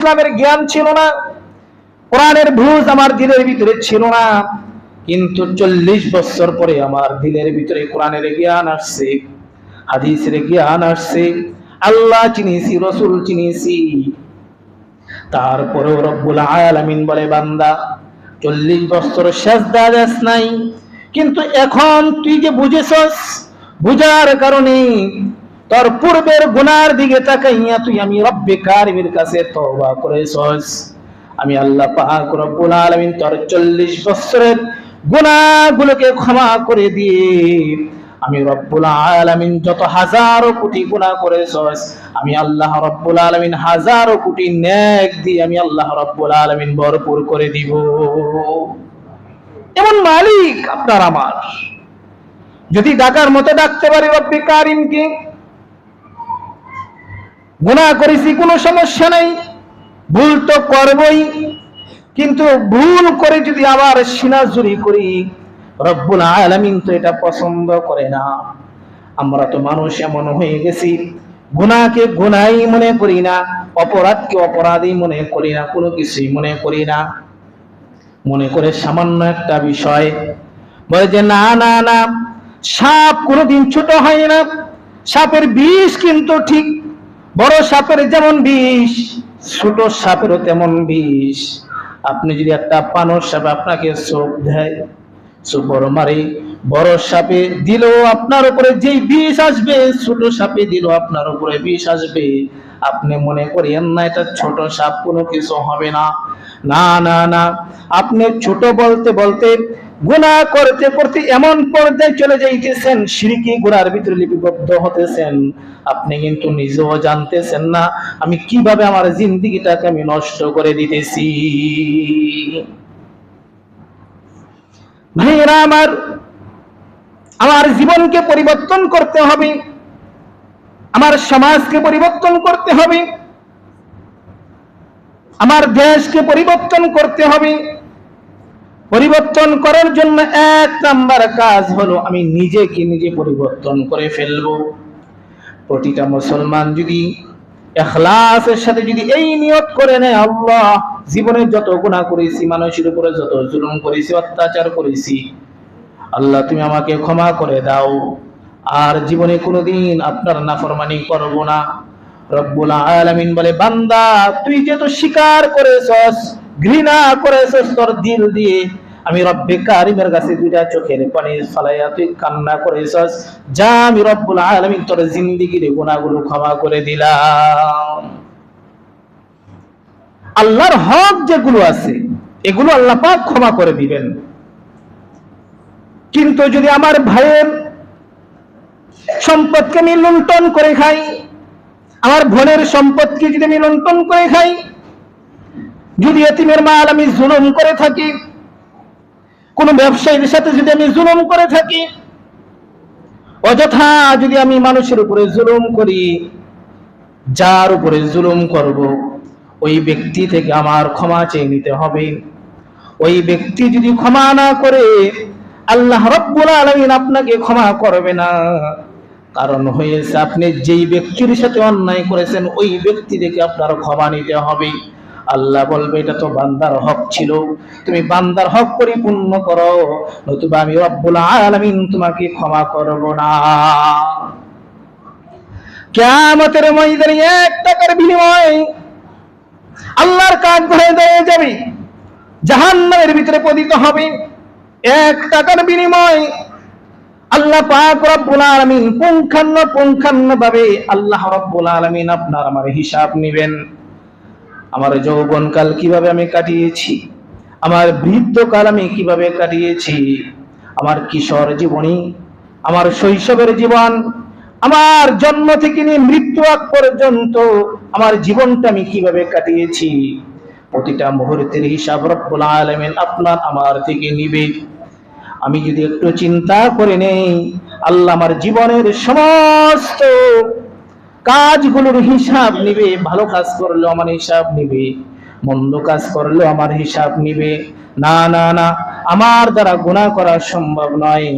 ইসলামের জ্ঞান ছিল না, কোরআনের বুঝ আমার দিলের ভিতরে ছিল না, কিন্তু 40 বছর পরে আমার দিলের ভিতরে কোরআনের জ্ঞান আসছে, হাদিসের জ্ঞান আসছে, আল্লাহ চিনেছি, রসুল চিনেছি। তারপরেও রব্বুল আলামিন বলে, বান্দা 40 বছর সেজদা দেস নাই, কিন্তু এখন তুই যে বুঝেছস, বুঝার কারণে তোর পূর্বের গুনার দিকে তাকাইয়া তুই আমি রব্বে কারিমের কাছে তওবা করেছস। আমি আল্লাহ পাক রব্বুল আলামিন তোর 40 বছরের গুনাহগুলোকে ক্ষমা করে দিয়ে আমি রব্বুল আলামিন যত হাজারো কোটি গুনাহ করেছস, আমি আল্লাহ রব্বুল আলামিন হাজারো কোটি নেক দিয়ে আমি আল্লাহ রব্বুল আলামিন ভরপুর করে দিব। এমন মালিক আপনার আমার। যদি ডাকার মতো ডাকতে পারি রব্বে কারিমকে, গুনাহ করেছি কোনো সমস্যা নাই, ভুল তো করবই, কিন্তু ভুল করে যদি আবার সিনাজুরি করি, রব্বুল আলামিন তো এটা পছন্দ করে না। আমরা তো মানুষ এমন হয়ে গেছি, গুনাহকে গুনাহই মনে করি না, অপরাধকে অপরাধই মনে করি না, কোনো কিছুই মনে করি না। মনে করে সামান্য একটা বিষয় বলে যে না না না, সাপ কোনোদিন ছোট হয় না, সাপের বিষ কিন্তু ঠিক বড় সাপের যেমন বিষ, ছোট সাপেরও তেমন বিষ। আপনি যদি একটা পানর সাপ আপনাকে চোখ দেয়, চোখ মারে, বড় সাপে দিলেও আপনার উপরে যেই বিষ আসবে, ছোট সাপে দিলেও আপনার উপরে বিষ আসবে। আপনি মনে করেন না এটা ছোট সাপ, কোনো কিছু হবে না। না না না, আপনি ছোট বলতে বলতে গুনাহ করতে করতে এমন পর্যায়ে চলে যাইতেছেন, শিরকি গুনার ভিতরে লিপিবদ্ধ হতেছেন, আপনি কিন্তু নিজেও জানতেছেন না আমি কিভাবে আমার জিন্দেগিটাকে আমি নষ্ট করে দিতেছি। ভাইরা আমার, আমার জীবনকে পরিবর্তন করতে হবে, আমার সমাজকে পরিবর্তন করতে হবে, আমার দেশকে পরিবর্তন করতে হবে। পরিবর্তন করার জন্য 1 নাম্বার কাজ হলো আমি নিজেকে নিজে পরিবর্তন করে ফেলবো। প্রতিটা মুসলমান যদি ইখলাসের সাথে যদি এই নিয়ত করে নেয়, আল্লাহ জীবনে যত গুনাহ করেছি, মানুষের উপরে যত জুলুম করেছি, অত্যাচার করেছি, আল্লাহ তুমি আমাকে ক্ষমা করে দাও, আর জীবনে কোনোদিন আপনার নাফরমানি করব না। রব্বুল আলামিন বলে, বান্দা তুই যেহেতু স্বীকার করেছস, ঘৃণা করেছস তোর দিল দিয়ে, আমি রব্বে কারিমের কাছে 2টা চোখের পানি ফালাইয়া তুই কান্না করেছস, যা আমি রব্বুল আলামিন তোর জিন্দেগির গুনাহগুলো ক্ষমা করে দিলাম। আল্লাহর হক যেগুলো আছে এগুলো আল্লাহ পাক ক্ষমা করে দিবেন। কিন্তু যদি আমার ভাইয়ের সম্পদকে আমি লুণ্ঠন করে খাই, আমার বোনের সম্পদকে যদি আমি লুণ্ঠন করে খাই, যদি এতিমের মাল আমি জুলুম করে থাকি, কোন ব্যবসায়ীর সাথে যদি আমি জুলুম করে থাকি, অযথা যদি আমি মানুষের উপরে জুলুম করি, যার উপরে জুলুম করব ওই ব্যক্তি থেকে আমার ক্ষমা চেয়ে নিতে হবে। ওই ব্যক্তি যদি ক্ষমা না করে, আল্লাহ রাব্বুল আলামিন আপনাকে ক্ষমা করবে না। কারণ হয়েছে আপনি যেই ব্যক্তির সাথে অন্যায় করেছেন ওই ব্যক্তি থেকে আপনার ক্ষমা নিতে হবে। আল্লাহ বলবে এটা তো বান্দার হক ছিল, তুমি বান্দার হক পরিপূর্ণ করো, নতুবা আমি রব্বুল আলামিন তোমাকে ক্ষমা করব না। কিয়ামতের ময়দানে 1 টাকার বিনিময়ে আল্লাহর কাজ হয়ে যাবে, জাহান্নামের ভিতরে পতিত হবে। 1 টাকার বিনিময়ে আল্লাহ পাক রব্বুল আলামিন পুঙ্খানুপুঙ্খানুভাবে আল্লাহ রব্বুল আলামিন আপনার আমার হিসাব নেবেন। আমার যৌবনকাল কিভাবে আমি কাটিয়েছি, আমার বৃদ্ধকাল আমি কিভাবে কাটিয়েছি, আমার কিশোর জীবনী, আমার শৈশবের জীবন, আমার জন্ম থেকে নিয়ে মৃত্যু আগ পর্যন্ত আমার জীবনটা আমি কিভাবে কাটিয়েছি, প্রতিটা মুহূর্তের হিসাব রব্বুল আলামিন আপনার আমার থেকে নিবে। আমি যদি একটু চিন্তা করে নেই, আল্লাহ আমার জীবনের সমস্ত কাজগুলোর হিসাব নিবে। ভালো কাজ করলেও আমার হিসাব নিবে, মন্দ কাজ করলেও আমার হিসাব নিবে। না না না, আমার দ্বারা গুনাহ করা সম্ভব নয়।